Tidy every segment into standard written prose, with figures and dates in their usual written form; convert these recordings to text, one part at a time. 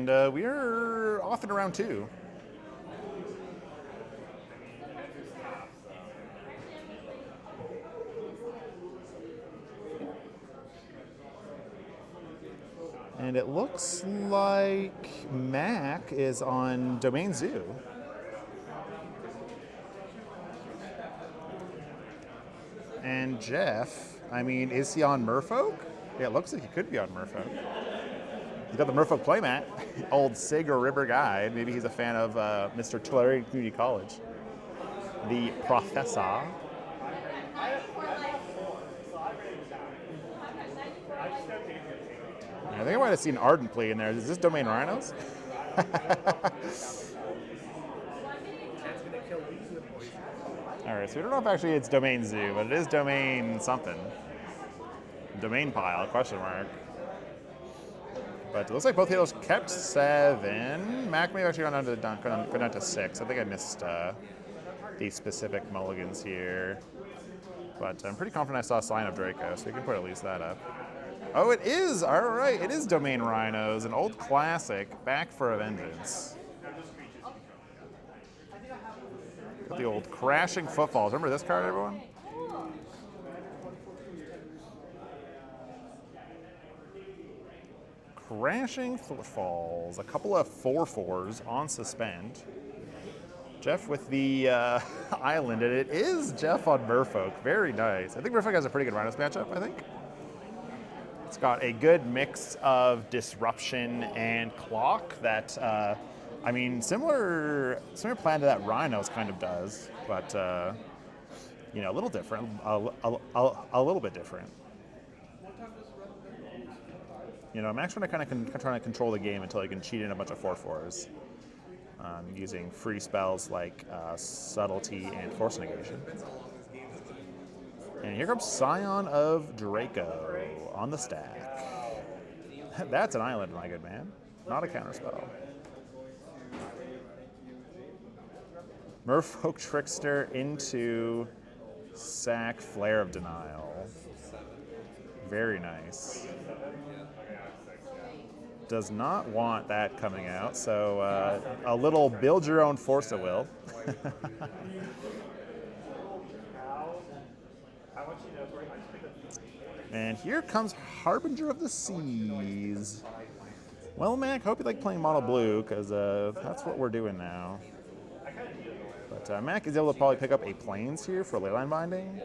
And we are off in round 2. And it looks like Mac is on Domain Zoo. And Geoff, I mean, is he on Merfolk? Yeah, it looks like he could be on Merfolk. He's got the Merfolk playmat. Old Sig or River guy. Maybe he's a fan of Mr. Tulare Community College. The Professor. I think I might have seen Ardent Plea in there. Is this Domain Rhinos? Alright, so we don't know if actually it's Domain Zoo, but it is Domain something. Domain Pile, question mark. But it looks like both of those kept 7. Mac may have actually gone down to 6. I think I missed these specific mulligans here. But I'm pretty confident I saw a sign of Draco, so we can put at least that up. Oh, it is! Alright, it is Domain Rhinos, an old classic, back for a vengeance. Got the old Crashing Footfalls. Remember this card, everyone? Crashing Footfalls. A couple of 4/4s on suspend. Geoff with the island, and it is Geoff on Merfolk. Very nice. I think Merfolk has a pretty good Rhinos matchup, I think. It's got a good mix of disruption and clock that, I mean, similar plan to that Rhinos kind of does, but, you know, a little different, a little bit different. You know, I'm actually trying to control the game until I can cheat in a bunch of 4/4s. Using free spells like Subtlety and Force Negation. And here comes Scion of Draco on the stack. That's an island, my good man. Not a counterspell. Merfolk Trickster into sack Flare of Denial. Very nice. Does not want that coming out, so a little build your own Force at Will. And here comes Harbinger of the Seas. Well, Mac, hope you like playing mono blue, because that's what we're doing now. But Mac is able to probably pick up a Plains here for Leyline Binding,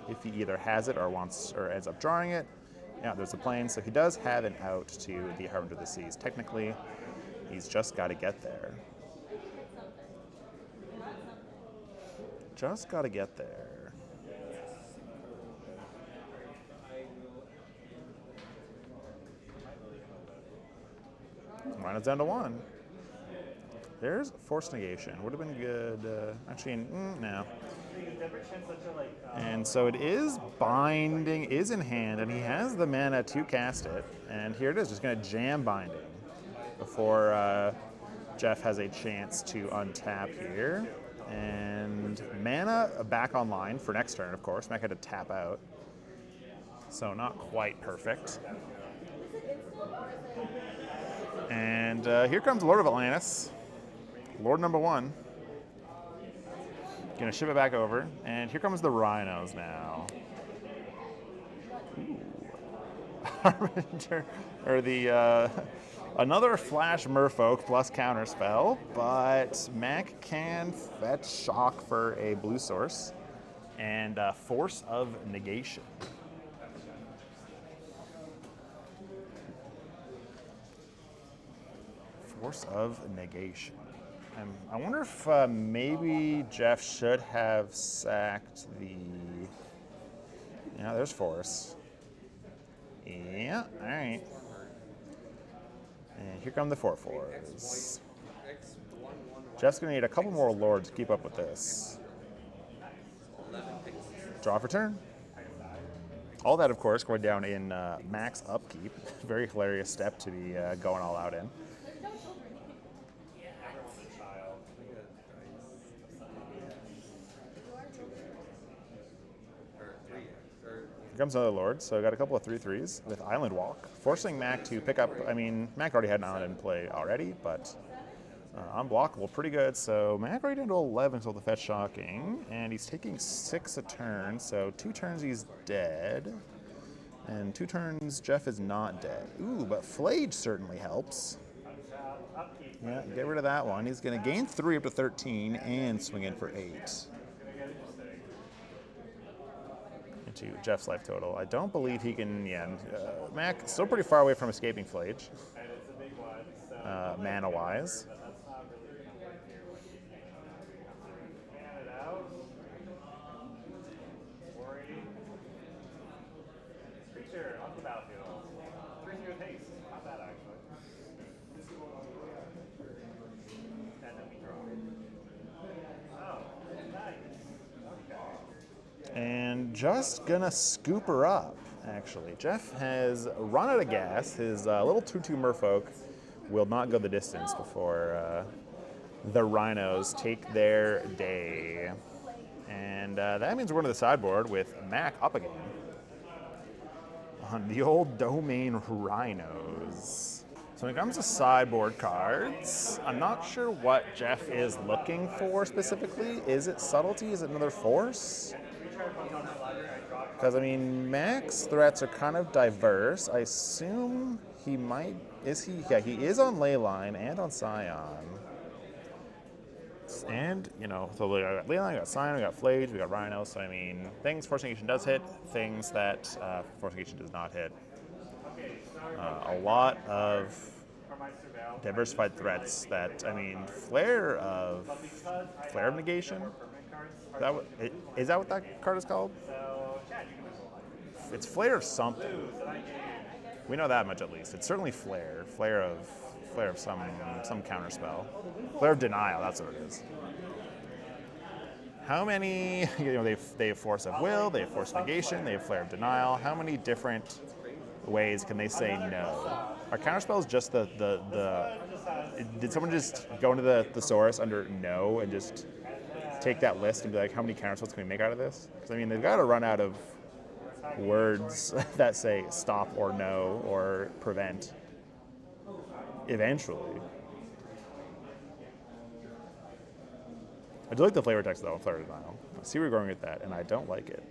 if he either has it or ends up drawing it. Yeah, there's a Plains, so he does have an out to the Harbinger of the Seas. Technically, he's just got to get there. Just got to get there. Rhinos down to 1. There's Force Negation. Would have been good. Actually, no. And so it is Binding, is in hand, and he has the mana to cast it. And here it is, just going to jam Binding before Geoff has a chance to untap here. And mana back online for next turn, of course. Mac had to tap out. So not quite perfect. And here comes Lord of Atlantis. Lord number 1. Gonna ship it back over. And here comes the Rhinos now. Ooh. Harbinger, or the, another Flash Merfolk plus counterspell, but Mac can fetch Shock for a blue source and Force of Negation. Force of Negation. I wonder if maybe Geoff should have sacked the... Yeah, there's Force. Yeah, all right. And here come the 4/4s. Geoff's going to need a couple more Lords to keep up with this. Draw for turn. All that, of course, going down in Mac's upkeep. Very hilarious step to be going all out in. Here comes another Lord, so I got a couple of 3/3s with Island Walk, forcing Mac to pick up, I mean, Mac already had an island in play already, but unblockable, pretty good, so Mac already down to 11 until the fetch shocking, and he's taking 6 a turn, so 2 turns he's dead, and 2 turns Geoff is not dead. Ooh, but Flage certainly helps. Yeah, get rid of that one. He's going to gain 3 up to 13 and swing in for 8. Into Geoff's life total. I don't believe he can, Mac still pretty far away from escaping Flage, mana-wise. And just gonna scoop her up, actually. Geoff has run out of gas. His little 2/2 Merfolk will not go the distance before the Rhinos take their day. And that means we're going to the sideboard with Mac up again on the old domain Rhinos. So when it comes to sideboard cards, I'm not sure what Geoff is looking for specifically. Is it subtlety? Is it another force? Because, I mean, Mac's threats are kind of diverse. I assume he might... Is he? Yeah, he is on Leyline and on Scion. And, you know, so we got Leyline, we got Scion, we got Flage, we got Rhinos. So, I mean, things Forcing does hit, things that Forcing does not hit. A lot of diversified threats that, I mean, Flare of Negation? Is that what that card is called? It's Flare of something. We know that much at least. It's certainly Flare. Flare of some counter spell. Flare of Denial, that's what it is. How many, you know, they have Force of Will, they have Force of Negation, they have Flare of Denial. How many different ways can they say no? Are counter spells just did someone just go into the thesaurus under no and just take that list and be like, how many counter spells can we make out of this? Because, I mean, they've got to run out of words that say stop or no or prevent eventually. I do like the flavor text though on Flare of Denial. I see where you're going with that, and I don't like it.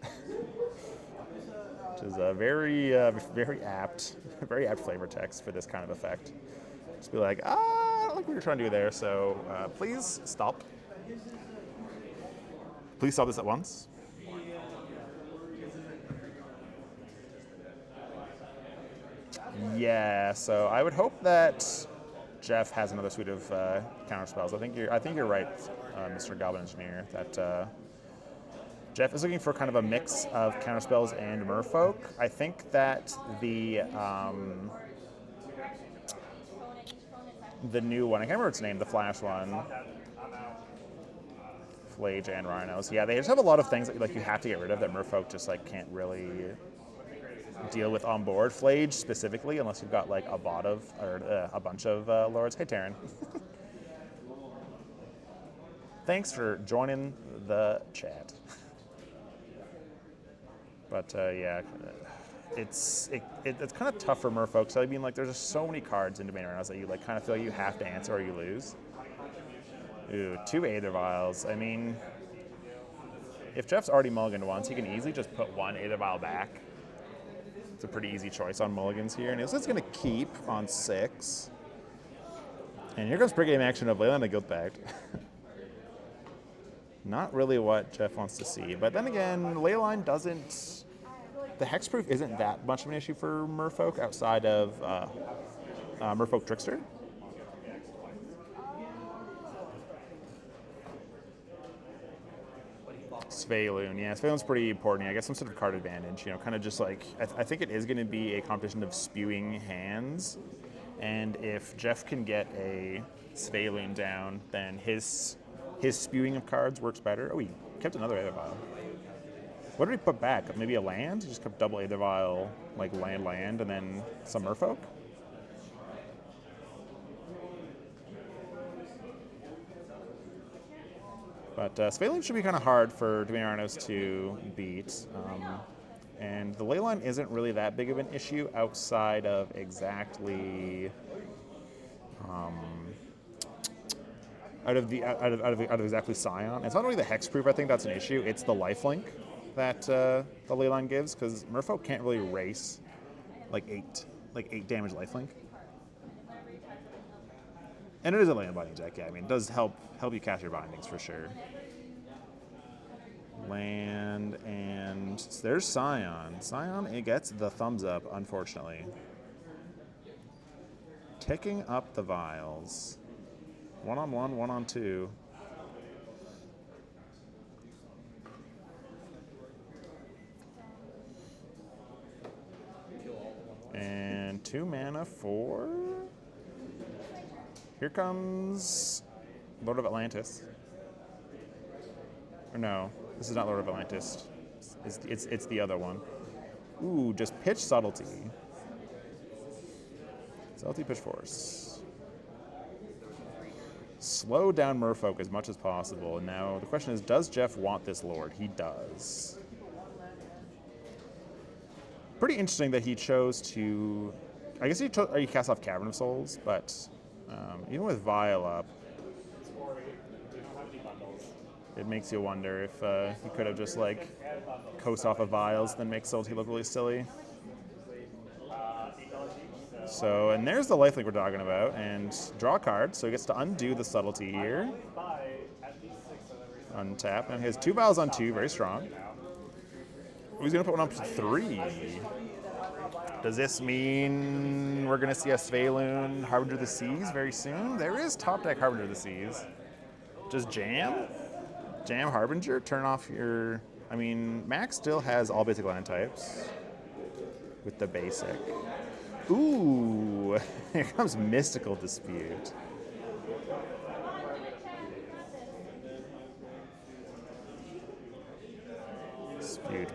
Which is a very apt flavor text for this kind of effect. Just be like, I don't like what you're trying to do there, so please stop. Please stop this at once. Yeah, so I would hope that Geoff has another suite of counter spells. I think you're right, Mr. Goblin Engineer, that Geoff is looking for kind of a mix of counter spells and Merfolk. I think that the new one, I can't remember its name, the Flash one, Flage and Rhinos. Yeah, they just have a lot of things that like you have to get rid of that Merfolk just like can't really deal with on board. Flage specifically, unless you've got like a bunch of lords. Hey, Taryn. Thanks for joining the chat. But yeah, it's kind of tough for Merfolk. So I mean, like, there's just so many cards in Domain Rhinos that you like kind of feel like you have to answer or you lose. Ooh, 2 Aether Vials. I mean, if Geoff's already mulliganed once, he can easily just put 1 Aether Vial back. It's a pretty easy choice on mulligans here, and he's just going to keep on 6. And here comes pre-game action of Leyline the Guilt-Pact. Not really what Geoff wants to see, but then again, Leyline doesn't... The hexproof isn't that much of an issue for Merfolk outside of Merfolk Trickster. Svaeloon, yeah, Svaeloon's pretty important. I guess some sort of card advantage, you know, kind of just like, I think it is going to be a competition of spewing hands, and if Geoff can get a Svaeloon down, then his spewing of cards works better. Oh, he kept another Aether Vial. What did he put back? Maybe a land? He just kept double Aether Vial, like land, and then some Merfolk? But Svaeloon should be kind of hard for Domain Rhinos to beat. And the leyline isn't really that big of an issue outside of exactly out of exactly Scion. It's not only the hexproof I think that's an issue, it's the lifelink that the leyline gives, because Merfolk can't really race like eight damage lifelink. And it is a land binding deck, yeah. I mean, it does help you cast your bindings for sure. Land, and there's Scion. Scion, it gets the thumbs up, unfortunately. Ticking up the vials. 1-on-1, 1-on-2. And 2 mana for... Here comes Lord of Atlantis. Or no, this is not Lord of Atlantis. It's the other one. Ooh, just pitch subtlety. Subtlety pitch force. Slow down Merfolk as much as possible. Now the question is, does Geoff want this Lord? He does. Pretty interesting that he chose to. I guess he cast off Cavern of Souls, but even with Vial up, it makes you wonder if he could have just like coast off of Vials, then make Subtlety look really silly. So, and there's the lifelink we're talking about, and draw a card, so he gets to undo the Subtlety here. Untap, and he has 2 Vials on 2, very strong. He's going to put one up to 3. Does this mean we're going to see a Svaelun Harbinger of the Seas very soon? There is top deck Harbinger of the Seas. Just jam? Jam Harbinger, turn off your... I mean, Max still has all basic land types with the basic. Ooh, here comes Mystical Dispute.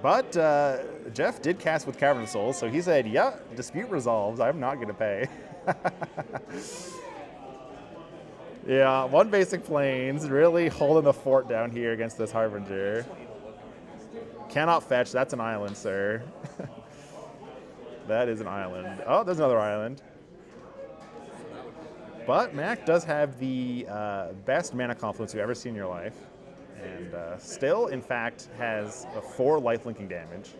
But Geoff did cast with Cavern of Souls, so he said, yeah, dispute resolves, I'm not going to pay. Yeah, 1 basic plains, really holding the fort down here against this Harbinger. Cannot fetch, that's an island, sir. That is an island. Oh, there's another island. But Mac does have the best mana confluence you've ever seen in your life. And still, in fact, has a 4 lifelinking damage.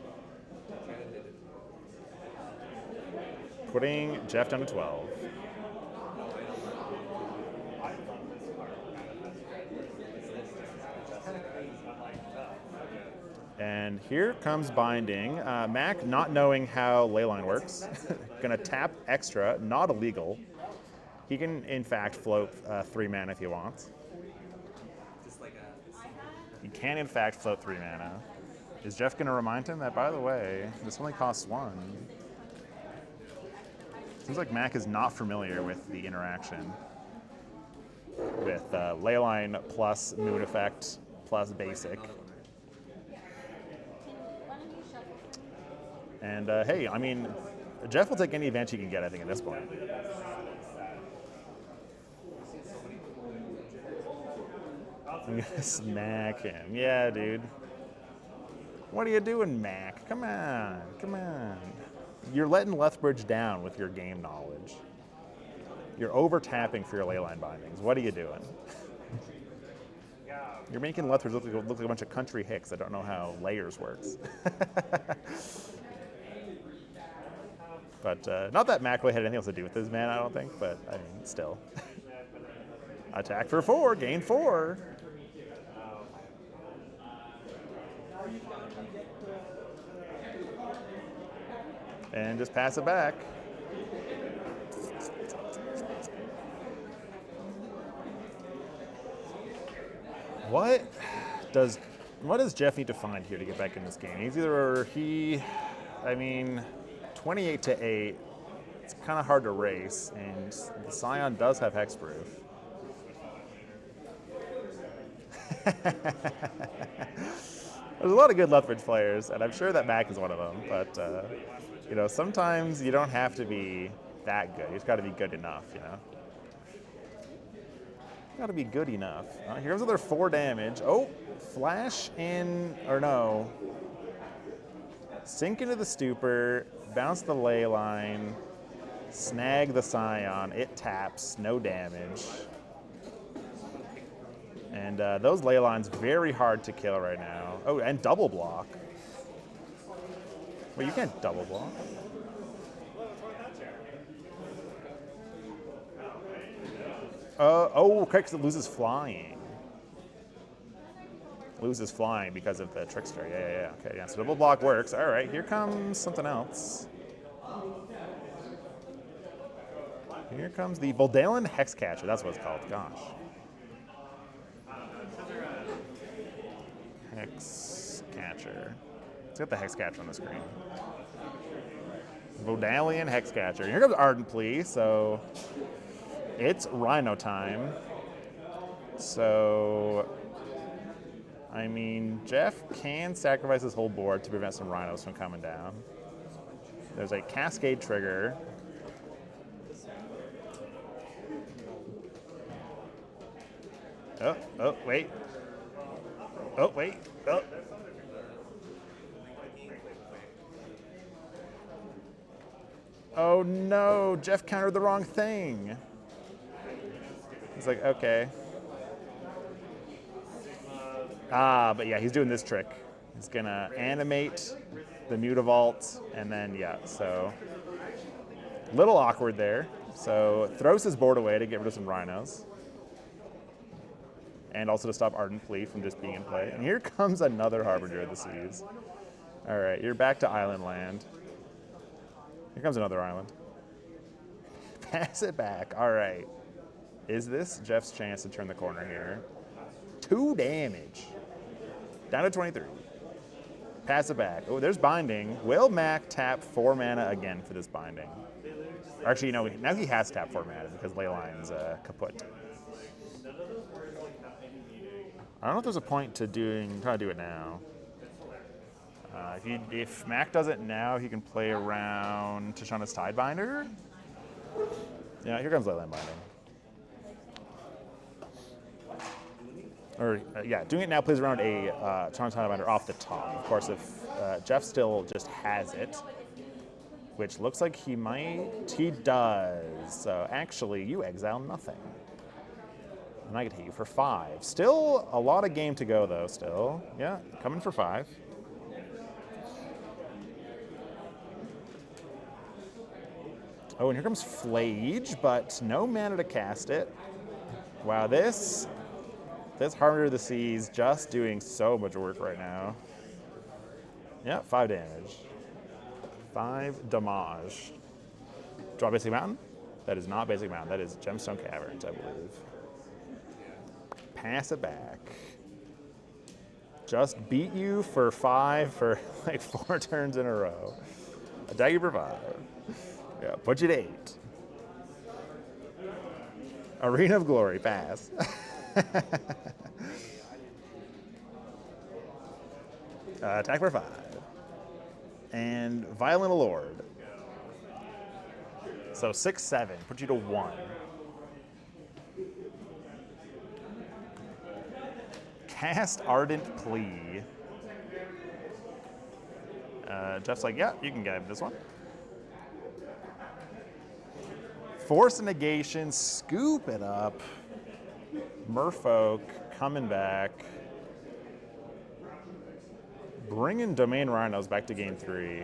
Putting Geoff down to 12. And here comes Binding. Mac, not knowing how Leyline works, gonna tap extra, not illegal. He can, in fact, float 3 mana if he wants. He can, in fact, float 3 mana. Is Geoff going to remind him that, by the way, this only costs 1? Seems like Mac is not familiar with the interaction with Leyline plus Moon Effect plus Basic. And, hey, I mean, Geoff will take any advantage he can get, I think, at this point. I'm gonna smack him. Yeah, dude. What are you doing, Mac? Come on, come on. You're letting Lethbridge down with your game knowledge. You're over-tapping for your leyline bindings. What are you doing? You're making Lethbridge look like a bunch of country hicks that don't know how layers works. But not that Mac really had anything else to do with this man, I don't think, but I mean, still. Attack for 4, gain 4. And just pass it back. What does Geoff need to find here to get back in this game? I mean, 28 to 8. It's kind of hard to race, and the Scion does have hexproof. There's a lot of good Lethbridge players, and I'm sure that Mac is one of them. But you know, sometimes you don't have to be that good. You just got to be good enough, you know. Got to be good enough. Here comes another 4 damage. Oh, flash in, or no. Sink into the stupor, bounce the ley line, snag the Scion. It taps, no damage. And those ley lines very hard to kill right now. Oh, and double block. Well, you can't double block. Oh, okay, because it loses flying. Loses flying because of the trickster. Yeah. Okay, yeah. So double block works. All right, here comes something else. Here comes the Voldalen Hexcatcher. That's what it's called. Gosh. Hexcatcher. Let's get the Hexcatcher on the screen. Vodalian Hexcatcher. Here comes Ardent Plea, so it's Rhino time. So, I mean, Geoff can sacrifice his whole board to prevent some Rhinos from coming down. There's a Cascade trigger. Oh, wait. Oh, wait. Oh. Oh no, Geoff countered the wrong thing. He's like, okay. But yeah, he's doing this trick. He's gonna animate the Mutavault, and then yeah, so little awkward there. So throws his board away to get rid of some Rhinos. And also to stop Ardent Plea from just being in play. And here comes another Harbinger of the Seas. All right, you're back to Island Land. Here comes another island. Pass it back. All right. Is this Geoff's chance to turn the corner here? 2 damage. Down to 23. Pass it back. Oh, there's Binding. Will Mac tap 4 mana again for this Binding? Actually, no, now he has tapped 4 mana because Leyline's kaput. I don't know if there's a point to trying to do it now. If Mac does it now, he can play around Tishana's Tidebinder. Yeah, here comes Leyline Binding. Or, yeah, doing it now plays around a Tishana's Tidebinder off the top. Of course, if Geoff still just has it, which looks like he might, he does. So actually, you exile nothing. And I get to hit you for 5. Still a lot of game to go, though, still. Yeah, coming for 5. Oh, and here comes Flage, but no mana to cast it. Wow, this Harbinger of the Seas just doing so much work right now. Yeah, 5 damage. 5 damage. Draw Basic Mountain? That is not Basic Mountain. That is Gemstone Caverns, I believe. Pass it back. Just beat you for 5 for like 4 turns in a row. Attack you for 5. Yeah, put you to 8. Arena of Glory, pass. Attack for 5. And Violent Lord. So 6-7, put you to 1. Cast Ardent Plea. Geoff's like, yeah, you can get this one. Force a negation, scoop it up. Merfolk coming back. Bringing Domain Rhinos back to game 3.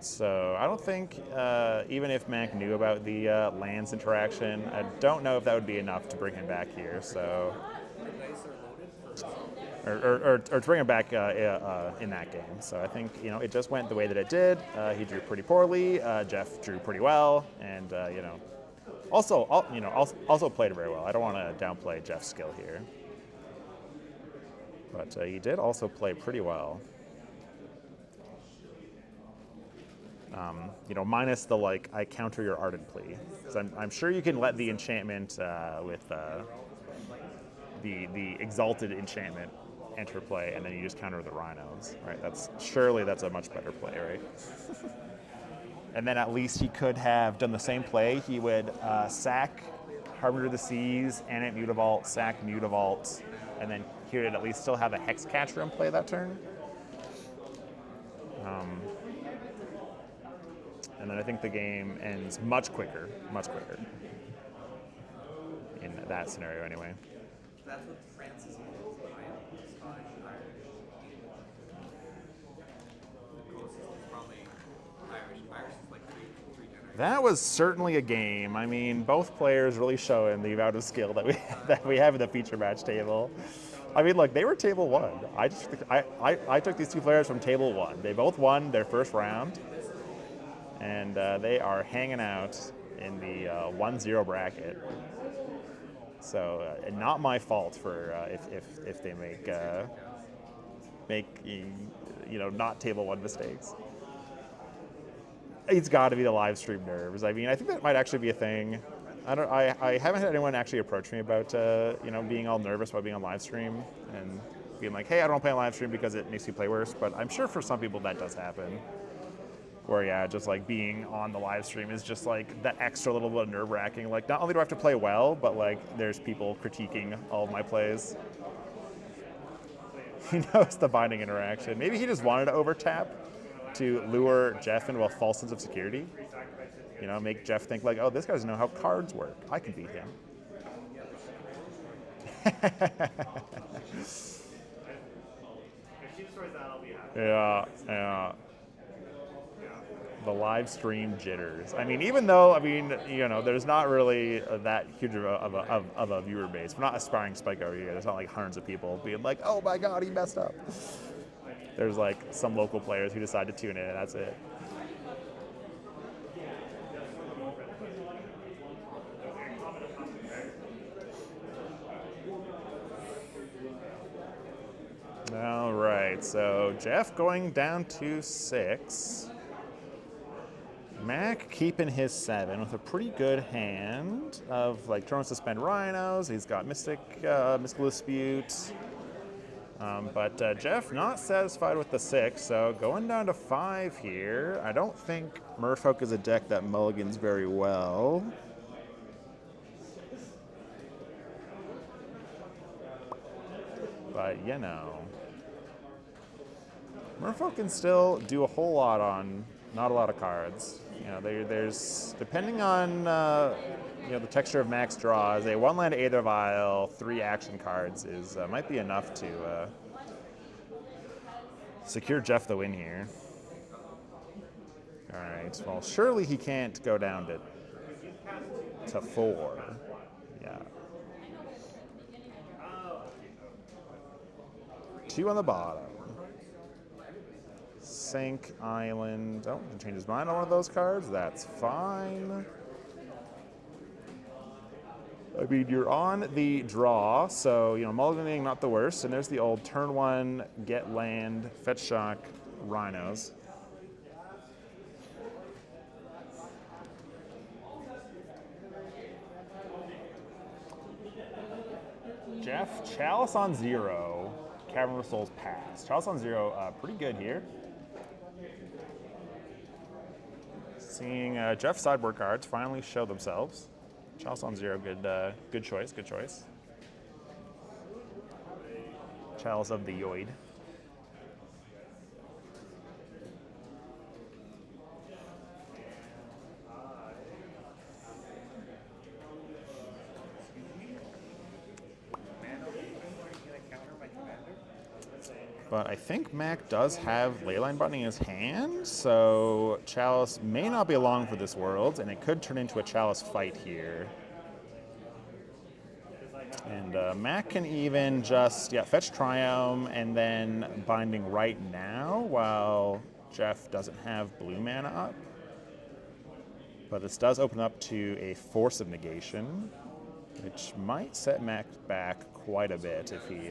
So I don't think, even if Mac knew about the lands interaction, I don't know if that would be enough to bring him back here. So, or to bring him back in that game. So I think it just went the way that it did. He drew pretty poorly. Geoff drew pretty well, and also played very well. I don't want to downplay Geoff's skill here, but he did also play pretty well. Minus the I counter your Ardent Plea. So I'm sure you can let the enchantment with the Exalted Enchantment enter play, and then you just counter the Rhinos, right? Surely that's a much better play, right? And then at least he could have done the same play. He would sack Harbinger of the Seas, Animate Mutavault, sack Mutavault, and then he would at least still have a Hexcatcher in play that turn. And then I think the game ends much quicker in that scenario anyway. That's what France is probably Irish. Irish is like three generations. That was certainly a game. I mean, both players really showing the amount of skill that we have in the feature match table. I mean, look, they were table one. I took these two players from table one. They both won their first round, and they are hanging out in the 1-0 bracket. So not my fault for if they make not table one mistakes. It's got to be the live stream nerves. I mean, I think that might actually be a thing. I haven't had anyone actually approach me about being all nervous about being on live stream and being like, hey, I don't want to play on live stream because it makes you play worse. But I'm sure for some people that does happen. Where yeah, just like being on the live stream is just like that extra little bit of nerve wracking. Like not only do I have to play well, but like there's people critiquing all of my plays. He knows the binding interaction. Maybe he just wanted to overtap to lure Geoff into a false sense of security. Make Geoff think like, oh, this guy doesn't know how cards work. I can beat him. Yeah. The live stream jitters. I mean, even though, there's not really that huge of a viewer base. We're not aspiring spike over here. There's not like hundreds of people being like, oh my god, he messed up. There's like some local players who decide to tune in and that's it. All right, so Geoff going down to 6. Mac keeping his 7 with a pretty good hand of like turn to spend Rhinos. He's got Mystical Dispute. But Geoff not satisfied with the 6, so going down to 5 here. I don't think Merfolk is a deck that mulligans very well. But Merfolk can still do a whole lot on not a lot of cards. There's depending on the texture of Mac's draws, a 1-land Aether Vial, 3 action cards is might be enough to secure Geoff the win here. All right. Well, surely he can't go down to 4. Yeah. 2 on the bottom. Sink, Island. Oh, can change his mind on one of those cards. That's fine. I mean, you're on the draw, so, mulliganing not the worst. And there's the old turn 1, get land, fetch shock, Rhinos. Geoff, Chalice on 0, Cavern of Souls pass. Chalice on 0, pretty good here. Seeing Geoff's sideboard cards finally show themselves. Chalice on 0, good choice. Chalice of the Yoid. But I think Mac does have Leyline Binding in his hand, so Chalice may not be along for this world, and it could turn into a Chalice fight here. And Mac can even just, fetch Triumph and then Binding right now while Geoff doesn't have blue mana up. But this does open up to a Force of Negation, which might set Mac back quite a bit if he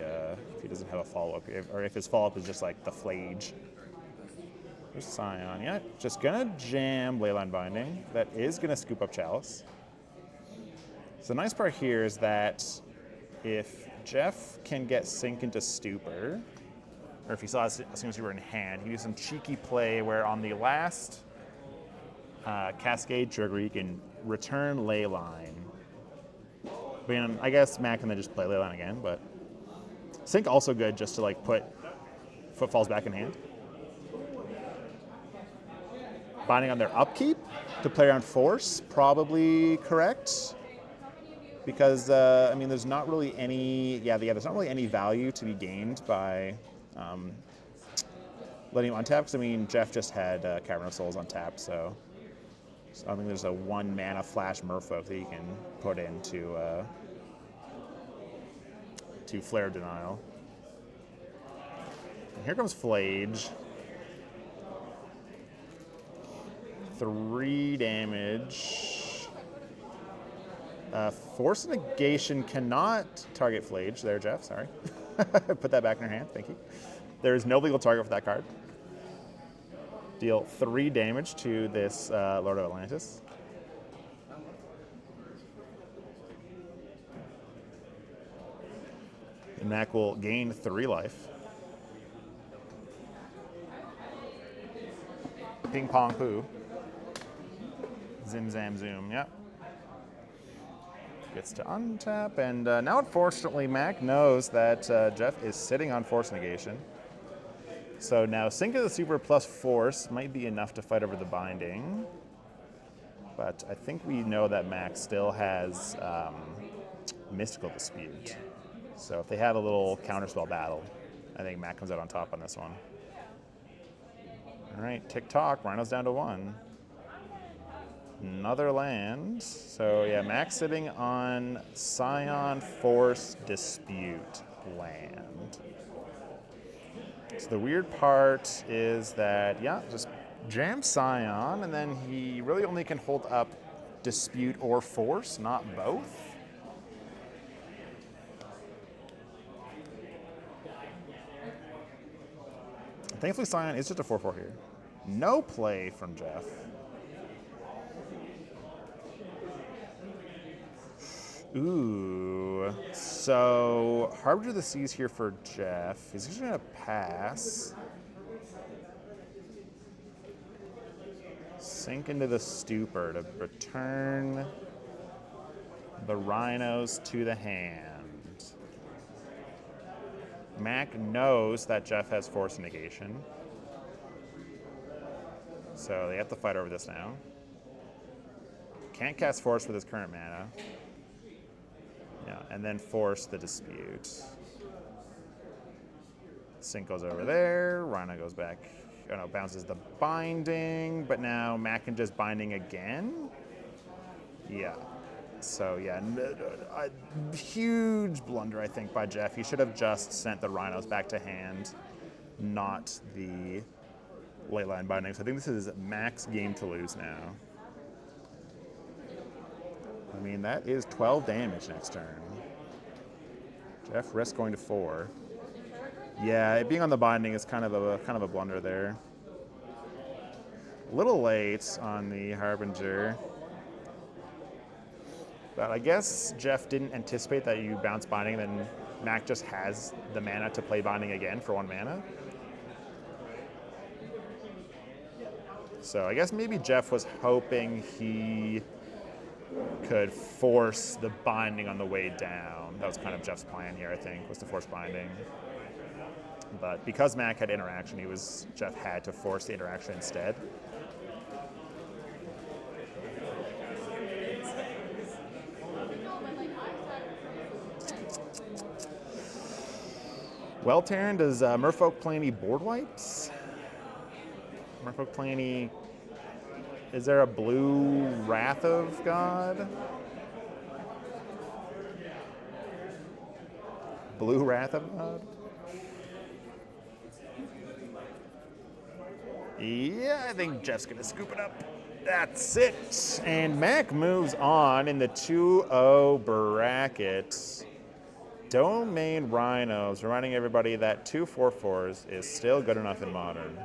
doesn't have a follow-up, or if his follow-up is just like the Flage. There's Scion. Yeah, just gonna jam Leyline Binding. That is gonna scoop up Chalice. So the nice part here is that if Geoff can get Sink into Stupor, or if he still has Sink into Stupor in hand, he can do some cheeky play where on the last Cascade trigger he can return Leyline. I guess Mac can then just play Leyline again, but Sink also good just to like put Footfalls back in hand. binding on their upkeep to play around force, probably correct. Because, I mean, there's not really any, there's not really any value to be gained by letting him untap. Because, I mean, Geoff just had Cavern of Souls untapped, so I think there's a 1 mana flash Merfolk that you can put into to Flare Denial. And here comes Flage. 3 damage. Force Negation cannot target Flage. There, Geoff, sorry. Put that back in your hand, thank you. There is no legal target for that card. Deal 3 damage to this Lord of Atlantis. And Mac will gain 3 life. Ping pong poo. Zim zam zoom, yep. Gets to untap, and now unfortunately Mac knows that Geoff is sitting on Force Negation. So now Sync of the Super plus Force might be enough to fight over the binding. But I think we know that Mac still has Mystical Dispute. So if they have a little counterspell battle, I think Mac comes out on top on this one. All right, tick-tock, Rhinos down to 1. Another land. So yeah, Mac's sitting on Scion Force Dispute land. So the weird part is that, just jam Scion, and then he really only can hold up Dispute or Force, not both. Thankfully, Scion is just a 4/4 here. No play from Geoff. Ooh, so Harbinger of the Seas here for Geoff. He's just gonna pass. Sink into the Stupor to return the Rhinos to the hand. Mac knows that Geoff has Force Negation. So they have to fight over this now. Can't cast Force with his current mana. Yeah, and then force the Dispute. Sync goes over there, Rhino goes back, bounces the binding, but now Mac can just binding again? Yeah. So yeah, a huge blunder, I think, by Geoff. He should have just sent the Rhinos back to hand, not the late line binding. So I think this is Mac's game to lose now. I mean, that is 12 damage next turn. Geoff risks going to 4. Yeah, it being on the binding is kind of a blunder there. A little late on the Harbinger. But I guess Geoff didn't anticipate that you bounce binding, then Mac just has the mana to play binding again for 1 mana. So I guess maybe Geoff was hoping he could force the binding on the way down. That was kind of Geoff's plan here, I think, was to force binding. But because Mac had interaction, Geoff had to force the interaction instead. Well, Taryn, does Merfolk play any board wipes? Merfolk play any... Is there a blue Wrath of God? Blue Wrath of God? Yeah, I think Geoff's gonna scoop it up. That's it. And Mac moves on in the 2-0 bracket. Domain Rhinos, reminding everybody that 2 4/4s is still good enough in Modern.